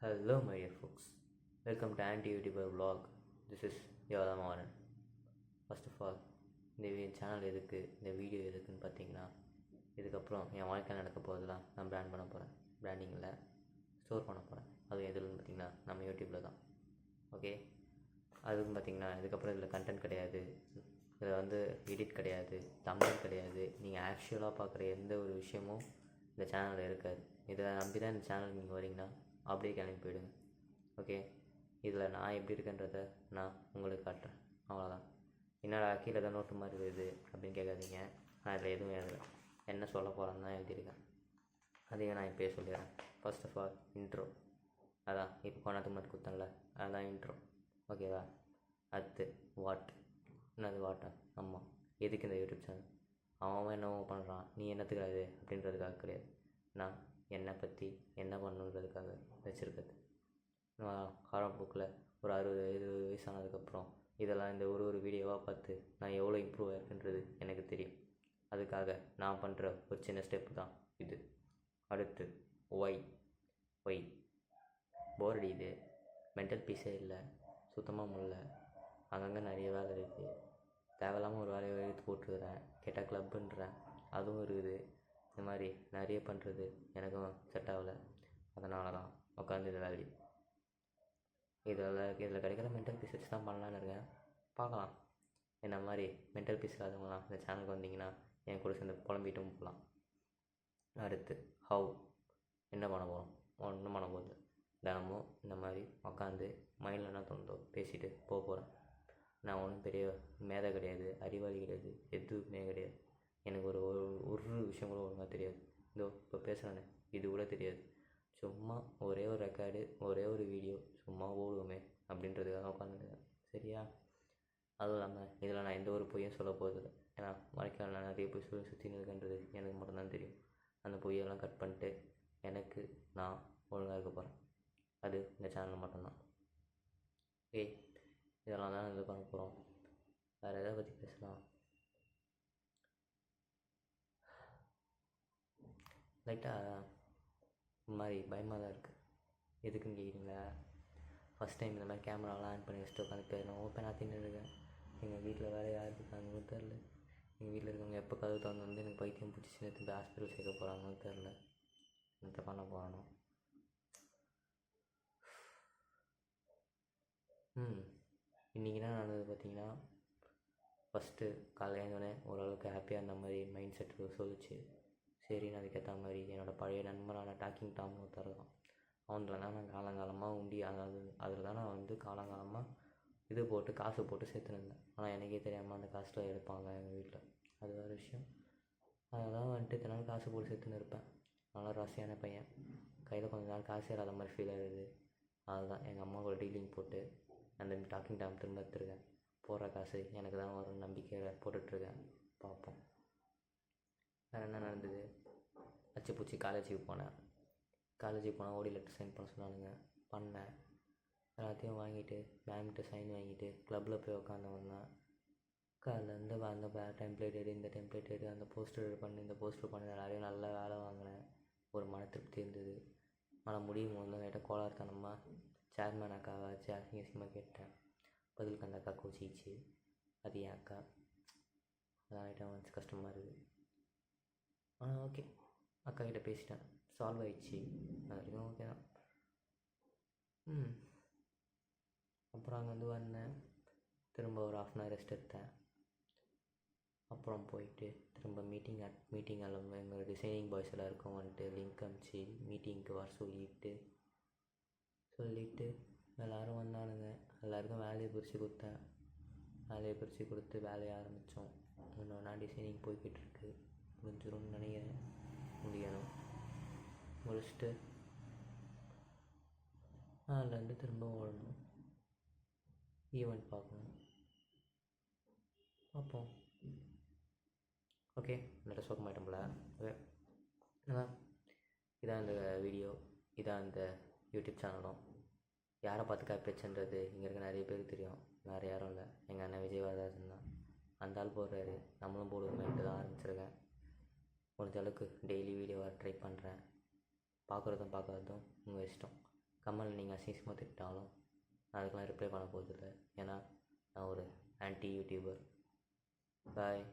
Hello, my dear folks. Welcome to Anti-YouTuber vlog. This is Yoda Moran. First of all இந்த channel எதுக்கு, இந்த video எதுக்குன்னு பார்த்தீங்கன்னா, இதுக்கப்புறம் என் வாழ்க்கையில் நடக்க போகிறதுலாம் நான் பிராண்ட் பண்ண போகிறேன். பிராண்டிங்கில் ஸ்டோர் பண்ண போகிறேன். அதுவும் எதுலன்னு பார்த்தீங்கன்னா நம்ம யூடியூப்பில் தான். ஓகே, அதுவும் பார்த்தீங்கன்னா இதுக்கப்புறம் இதில் கண்டென்ட் கிடையாது, இதில் எடிட் கிடையாது, தம்ப்நெயில் கிடையாது. நீங்கள் ஆக்சுவலாக பார்க்குற எந்த ஒரு விஷயமும் இந்த சேனலில் இருக்காது. இதை நம்பி தான் இந்த சேனல் நீங்கள் வரீங்கன்னா அப்படியே கிளம்பி போயிடுங்க. ஓகே, இதில் நான் எப்படி இருக்கேன்றதை நான் உங்களுக்கு காட்டுறேன், அவ்வளோதான். என்னடா கீழே தான் நோட்டு மாதிரி இருக்குது அப்படின்னு கேட்காதீங்க. நான் இதில் எதுவும் எழுதலை, என்ன சொல்ல போகிறேன்னு தான் எழுதியிருக்கேன். அதையும் நான் இப்போயே சொல்லிடுறேன். ஃபர்ஸ்ட் ஆஃப் ஆல் இன்ட்ரோ, அதான் இப்போ கொண்டாந்து மாதிரி கொடுத்தேன்ல, அதுதான் இன்ட்ரோ. ஓகேவா? அடுத்து வாட், என்னது வாட்டா? ஆமாம், எதுக்கு இந்த யூடியூப் சேனல்? அவன் என்னவோ பண்ணுறான், நீ என்னத்துக்காது அப்படின்றதுக்காக கிடையாது. நான் என்னை பற்றி என்ன பண்ணுன்றதுக்காக வச்சுருக்குது. காரம் புக்கில் ஒரு 60-70 வயசானதுக்கப்புறம் இதெல்லாம் இந்த ஒரு வீடியோவாக பார்த்து நான் எவ்வளோ இம்ப்ரூவ் ஆகிருக்குன்றது எனக்கு தெரியும். அதுக்காக நான் பண்ணுற ஒரு சின்ன ஸ்டெப்பு தான் இது. அடுத்து ஒய் போர் அடிக்குது, மென்டல் பீஸே இல்லை, சுத்தமாக முடியல, அங்கங்கே நிறைய வேலை இருக்குது, தேவையில்லாமல் ஒரு வேலையை எடுத்து போட்டுருக்கிறேன், கேட்டால் க்ளப்புன்றேன், அதுவும் இருக்குது. இந்த மாதிரி நிறைய பண்ணுறது எனக்கும் செட் ஆகலை. அதனால தான் உட்காந்து இதை வேலை இதில் கிடைக்கிற மென்டல் பீஸ் வச்சு தான் பண்ணலான்னு இருக்கேன். பார்க்கலாம். என்ன மாதிரி மென்டல் பீஸ் இல்லாதவங்களாம் இந்த சேனலுக்கு வந்தீங்கன்னா என் கூட சேர்ந்து புலம்பிட்டும் போகலாம். அடுத்து ஹவு, என்ன பண்ண போகிறோம்? ஒன்றும் பண்ண போகுது. தினமும் இந்த மாதிரி உட்காந்து மைண்டில் என்ன தோணுதோ பேசிட்டு போகிறேன். நான் ஒன்றும் பெரிய மேதை கிடையாது, அறிவாளி கிடையாது, எதுவுமே கிடையாது. எனக்கு ஒரு விஷயம் கூட ஒழுங்காக தெரியாது. இதோ இப்போ பேசுகிறேன்னு இது கூட தெரியாது. சும்மா ஒரே ஒரு ரெக்கார்டு, ஒரே ஒரு வீடியோ சும்மா ஓடுவோமே அப்படின்றதுக்காக உட்காந்துருக்கேன். சரியா? அதுவும் இல்லாமல் இதில் நான் எந்த ஒரு பொய்யும் சொல்ல போகிறதில்ல. ஏன்னா வாழ்க்கையில் நான் நிறைய பொய் சொல்லி சுற்றின்னு இருக்கேன்றது எனக்கு மட்டும்தான் தெரியும். அந்த பொய்யெல்லாம் கட் பண்ணிட்டு எனக்கு நான் ஒழுங்காக இருக்க போகிறேன். அது இந்த சேனல் மட்டும்தான். ஓகே, இதெல்லாம் தான் இது பண்ண போகிறோம். வேறு எதை பற்றி பேசலாம்? லைட்டாக இந்த மாதிரி பயமாக தான் இருக்குது. எதுக்குன்னு கேட்குறீங்களா? ஃபஸ்ட் டைம் இந்த மாதிரி கேமராலாம் ஆன் பண்ணி வச்சுட்டு உட்காந்து பேசணும். ஓப்பன் ஆற்றின்னு இருக்கேன். எங்கள் வீட்டில் வேறு யார் இருக்காங்கன்னு தெரில. எங்கள் வீட்டில் இருக்கவங்க எப்போ கதவு திறந்து எனக்கு பைத்தியம் பிடிச்சி நேற்று ஹாஸ்பிட்டல் சேர்க்க போகிறாங்கன்னு தெரில. என்ன பண்ண போகிறானோ. இன்றைக்கி என்ன நடந்தது பார்த்தீங்கன்னா, ஃபஸ்ட்டு காலையில் எழுந்தோடனே ஓரளவுக்கு ஹாப்பியாக இருந்த மாதிரி மைண்ட் செட்டு சொல்லிச்சு. சரின்னு அதுக்கேற்ற மாதிரி என்னோடய பழைய நண்பரான டாக்கிங் டாம்னு ஒருத்தர் தான். அவனில் தான் நான் காலங்காலமாக அதில் தான் நான் காலங்காலமாக இது போட்டு காசு போட்டு சேர்த்துருந்தேன். ஆனால் எனக்கே தெரியாமல் அந்த காசில் எடுப்பாங்க எங்கள் வீட்டில். அது வேறு விஷயம். அதெல்லாம் இத்தனை காசு போட்டு சேர்த்துன்னு இருப்பேன். நல்லா ராசியான பையன். கையில் கொஞ்ச நாள் காசு இல்லாத மாதிரி ஃபீல் ஆகுது. அதுதான் எங்கள் அம்மா கூட டீலிங் போட்டு அந்த டாக்கிங் டாம் திரும்ப எடுத்துருக்கேன். போடுற காசு எனக்கு தான் ஒரு நம்பிக்கையில் போட்டுட்ருக்கேன். பார்ப்போம். வேறு என்ன நடந்தது? அச்சு பூச்சி காலேஜுக்கு போனேன். ஓடி லெட்டர் சைன் பண்ண சொன்னானுங்க. பண்ணேன். எல்லாத்தையும் வாங்கிட்டு மேம்கிட்ட சைன் வாங்கிட்டு க்ளப்பில் போய் உட்காந்தவொன்னா காலைலேருந்து அந்த டெம்ப்ளேட் எடு, இந்த டெம்ப்ளேட் எடு, அந்த போஸ்டர் பண்ணு, இந்த போஸ்டர் பண்ணு, எல்லாரையும் நல்ல வேலை வாங்கினேன். ஒரு மன திருப்தி இருந்தது. ஆனால் முடியும் போது லைட்டாக கோளாறுத்தனமாக சேர்மேன் அக்காவை வச்சு அசிங்கமாக கேட்டேன். பதிலுக்கு அந்த அக்கா கோச்சிச்சு. அது என் அக்கா. அதான் லைட்டாக வந்துச்சு, கஷ்டமாக இருக்குது. ஆனால் ஓகே, அக்கா கிட்டே பேசிட்டேன், சால்வ் ஆகிடுச்சு. அது வரைக்கும் ஓகே தான். அப்புறம் அங்கே வந்தேன். திரும்ப ஒரு 1/2 அன் ஹவர் ரெஸ்ட் எடுத்தேன். அப்புறம் போயிட்டு திரும்ப மீட்டிங் எல்லாம் எங்கள் டிசைனிங் பாய்ஸ் எல்லாருக்கும் லிங்க் அனுப்பிச்சி மீட்டிங்க்கு வர சொல்லிட்டு எல்லோரும் வந்தானுங்க. எல்லாருக்கும் வேலையை பிரித்து கொடுத்தேன். வேலையை கொடுத்து வேலையை ஆரம்பித்தோம். இன்னொன்னா டிசைனிங் போய்கிட்டு இருக்கு. முடிஞ்சிடும்னு நினைக்கிறேன். முடியணும். முடிச்சுட்டு அதுலேருந்து திரும்ப ஓடணும். ஈவெண்ட் பார்க்கணும். பார்ப்போம். ஓகே, நல்லா சோகமாயிட்டோம்ல. ஓகே, இதான் இந்த வீடியோ, இதான் இந்த யூடியூப் சேனலும். யாரை பார்த்து காப்பிடுச்சுன்றது இங்கே இருக்க நிறைய பேருக்கு தெரியும். வேறு யாரும் இல்லை, எங்கள் அண்ணன் விஜயவாதாசன் தான். அந்த ஆள் போடுறாரு, நம்மளும் போடுவோமேட்டு தான் ஆரம்பிச்சிருக்கேன். முடிஞ்ச அளவுக்கு டெய்லி வீடியோவாக ட்ரை பண்ணுறேன். பார்க்குறதும் உங்கள் இஷ்டம். கமெண்டில் நீங்கள் அசிங்கமாக திட்டாலும் நான் அதுக்கெலாம் ரிப்ளை பண்ண போகிறதில்ல. ஏன்னா நான் ஒரு ஆன்டி யூடியூபர். பாய்.